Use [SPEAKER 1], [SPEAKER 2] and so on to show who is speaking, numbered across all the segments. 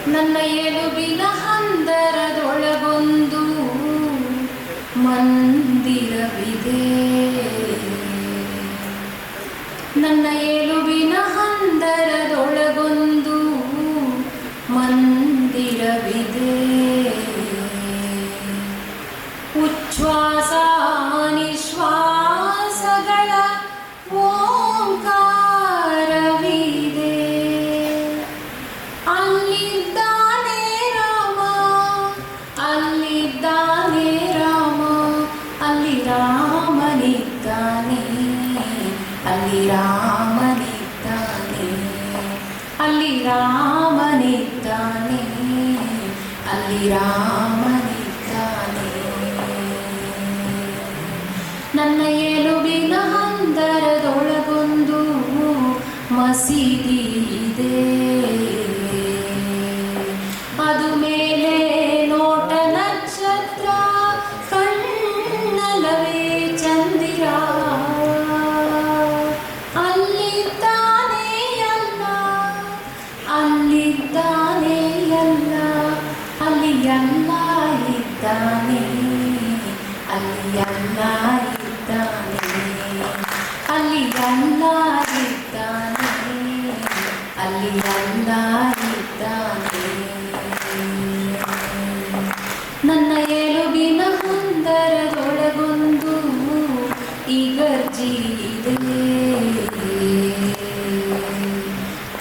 [SPEAKER 1] ನನ್ನ ಎಲುಬಿನ ಹಂದರದೊಳಗೊಂದು ಮಂದಿರವಿದೆ. ನನ್ನ ಎಲುಬಿನ ಹಂದರದೊಳಗೊಂದು ಮಂದಿರವಿದೆ. ಉಚ್ಛ್ವಾಸ ನಿಶ್ವಾಸಗಳ ಓಂಕಾರವಿದೆ. ಅಲ್ಲಿದ್ದಾನೆ ರಾಮ, ಅಲ್ಲಿದ್ದಾನೆ ರಾಮ, ಅಲ್ಲಿ ರಾಮನಿದ್ದಾನೆ, ಅಲ್ಲಿ ರಾಮನಿದ್ದಾನೆ, ಅಲ್ಲಿ ರಾಮನಿದ್ದಾನೆ, ಅಲ್ಲಿ ರಾಮನಿದ್ದಾನೆ. ನನ್ನ ಎಲುಬಿನ ಹಂದರದೊಳಗೊಂದು ಮಸೀದಿ ಇದೆ. ಅದು ಮೇಲೆ ನೋಟ ನಕ್ಷತ್ರ, ಕಣ್ಣಲ್ಲವೇ ಚಂದಿರ. ಅಲ್ಲಿದ್ದಾನೆ ಎಲ್ಲ, ಅಲ್ಲಿದ್ದಾನೆ ಎಲ್ಲ, ಅಲ್ಲಿ ಎಲ್ಲ ಇದ್ದಾನೆ, ಅಲ್ಲಿ ಎಲ್ಲ ಇದ್ದಾನೆ, ಅಲ್ಲಿ ಎಲ್ಲ ಇದ್ದಾನೆ, ಅಲ್ಲಿ ಎಲ್ಲ ಇದ್ದಾನೆ. ನನ್ನ ಎಲುಬಿನ ಹಂದರದೊಳಗೊಂದು ಇಗರ್ಜಿ ಇದೆ.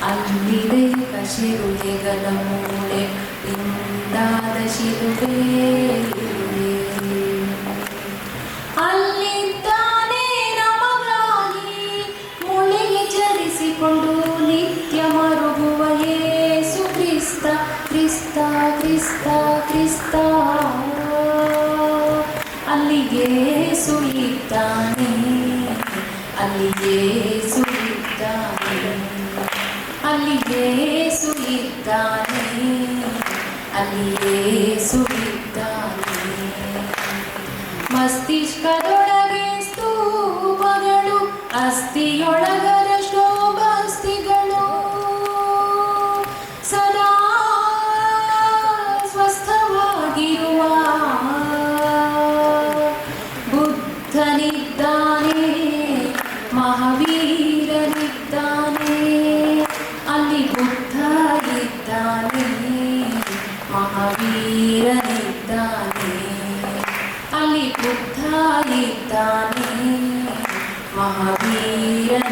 [SPEAKER 1] ಅಲ್ಲಿದೆ ಕಶಿರುವೆ ಗಲ ಮೂಳೆ ಇಂದಾದ ಶಿರುವೆ. ಅಲ್ಲಿದ್ದಾನೆ ನಮಗಾಗಿ ಮುಳಿಗೆ ಚಲಿಸಿಕೊಂಡು ನಿತ್ಯ ಮರುಗುವ ಯೇಸು ಕ್ರಿಸ್ತ, ಕ್ರಿಸ್ತ, ಕ್ರಿಸ್ತ, ಕ್ರಿಸ್ತ. ಅಲ್ಲಿ ಯೇಸು ಇದ್ದಾನೆ, ಅಲ್ಲಿ ಯೇಸು ಇದ್ದಾನೆ, ಅಲ್ಲಿ ಯೇಸು ಇದ್ದಾನೆ, ಅಲ್ಲಿ ಯೇಸು ಇದ್ದಾನೆ. ಮಸ್ತಿಷ್ಕದೊಳಗೆ ಸ್ತೂಪಗಳು, ಅಸ್ಥಿಯೊಳಗರ ಶೋಭಾಸ್ತಿಗಳು. ಸದಾ ಸ್ವಸ್ಥವಾಗಿರುವ ಬುದ್ಧನಿದ್ದಾನೆ, ಮಹಾವೀರನಿದ್ದಾನೆ, ಅಲ್ಲಿ ಬುದ್ಧ ಇದ್ದಾನೆ, ಮಹಾವೀರನಿದ್ದಾನೆ, ಅಲ್ಲಿ ಬುದ್ಧ ಇದ್ದಾನೆ, ಮಹಾವೀರನಿದ್ದಾನೆ.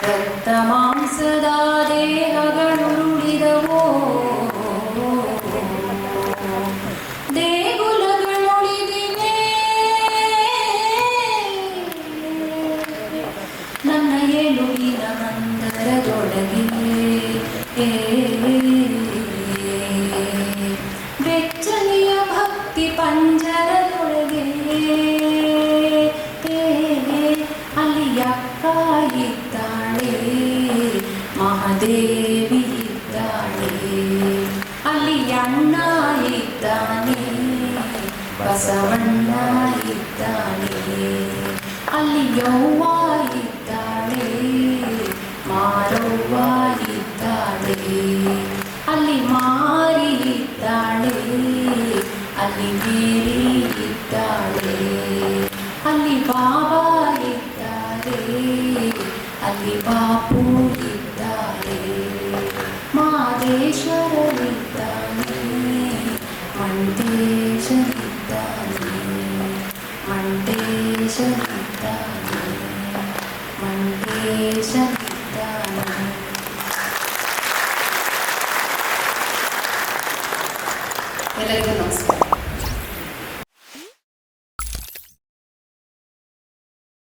[SPEAKER 1] ರಕ್ತ ಮಾಂಸದ ದೇಹಗಳುರುಳಿದವೋ, ದೇಗುಲಗಳುಳಿದಿವೆ. ನನ್ನ ಎಲುಬಿನ ಹಂದರದೊಳಗೆ ಬೆಚ್ಚನೆಯ ಭಕ್ತಿ ಪಂಜರದೊಳಗೆ. ಅಲ್ಲಿ ಅಕ್ಕ ಇದ್ದಾಳೆ, ಮಹಾದೇವಿ ಇದ್ದಾಳೆ, ಅಲ್ಲಿ ಅಣ್ಣ ಇದ್ದಾನೆ, ಬಸವಣ್ಣ ಇದ್ದಾನೆ, ಅಲ್ಲಿ ಯವ್ವ ಇದ್ದಾಳೆ, ಮಾರವ್ವ ಇದ್ದಾಳೆ, ಅಲ್ಲಿ ಮಾರಿ ಇದ್ದಾಳೆ, ಅಲ್ಲಿ ಮೇರಿ ಇದ್ದಾಳೆ, ಅಲ್ಲಿ ಬಾಬಾ ಇದ್ದಾರೆ, ಅಲ್ಲಿ ಬಾಪು ಇದ್ದಾರೆ, ಮಾದೇಶ್ವರರಿದ್ದಾನೆ, ಮಂಟೇಶನಿದ್ದಾನೆ, ಮಂಟೇಶನಿದ್ದಾನೆ, ಮಂಟೇಶನಿದ್ದಾನೆ. ಎಲ್ಲರಿಗೂ ನಮಸ್ಕಾರ.